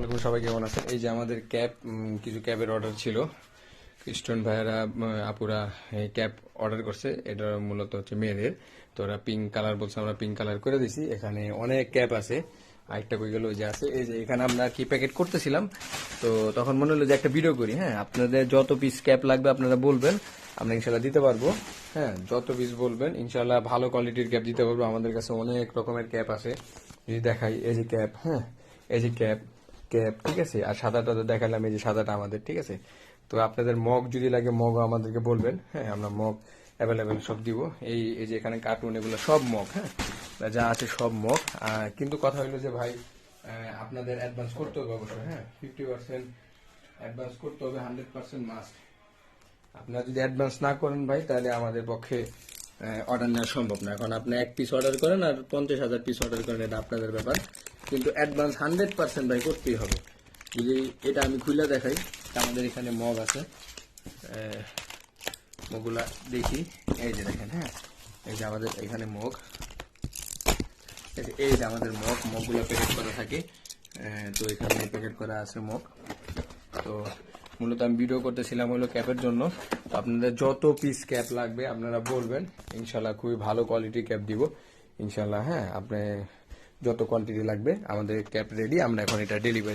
আলাইকুম, সবাই কেমন আছেন? এই যে আমাদের ক্যাপ, কিছু ক্যাবের অর্ডার ছিল। স্টুডেন্ট ভাইয়েরা, আপুরা এই ক্যাপ অর্ডার করছে। এটা মূলত হচ্ছে মেয়েদের। তো ওরা পিঙ্ক কালার বলছে, আমরা পিঙ্ক কালার করে দিছি। এখানে অনেক ক্যাপ আছে। আরেকটা কই গেল, ওই যে আছে, এই যে এখানে আমরা কি প্যাকেট করতেছিলাম। তো তখন মনে হলো যে একটা ভিডিও করি। হ্যাঁ, আপনাদের যত পিস ক্যাপ লাগবে আপনারা বলবেন, আমরা ইনশাল্লাহ দিতে পারবো। হ্যাঁ, যত পিস বলবেন ইনশাল্লাহ ভালো কোয়ালিটির ক্যাপ দিতে পারবো। আমাদের কাছে অনেক রকমের ক্যাপ আছে। যদি দেখাই, এই যে ক্যাপ, হ্যাঁ, এই যে ক্যাপ, ক্যাপ, ঠিক আছে। আর সাদাটা তো দেখালাম, এই যে সাদাটা আমাদের, ঠিক আছে। তো আপনাদের মগ যদি লাগে, মগও আমাদেরকে বলবেন। হ্যাঁ, আমরা মগ অ্যাভেলেবেল সব দিব। এই এই যে এখানে কার্টুন, এগুলো সব মগ। হ্যাঁ, যা আছে সব মগ। কিন্তু কথা হলো যে ভাই, আপনাদের অ্যাডভান্স করতে হবে অবশ্যই। হ্যাঁ, 50% অ্যাডভান্স করতে হবে, 100% মাস্ট। আপনারা যদি অ্যাডভান্স না করেন ভাই, তাহলে আমাদের পক্ষে অর্ডার নেওয়া সম্ভব না। এখন আপনি এক পিস অর্ডার করেন আর 50,000 পিস অর্ডার করেন, এটা আপনাদের ব্যাপার। কিন্তু অ্যাডভান্স 100% ভাই করতেই হবে। যদি এটা আমি খুলে দেখাই, আমাদের এখানে মগ আছে, মগগুলা দেখি। এই যে দেখেন, হ্যাঁ, এই যে আমাদের এখানে মগ, এই যে আমাদের মগগুলো প্যাকেট করা থাকে। তো এখানে প্যাকেট করা আছে মগ। তো মূলত আমি ভিডিও করতেছিলাম হলো ক্যাপের জন্য। তো আপনাদের যত পিস ক্যাপ লাগবে আপনারা বলবেন, ইনশাল্লাহ খুবই ভালো কোয়ালিটির ক্যাপ দিব ইনশাল্লাহ। হ্যাঁ, আপনি যত কোয়ান্টিটি লাগবে, আমাদের ক্যাপ রেডি। আমরা এখন এটা ডেলিভারি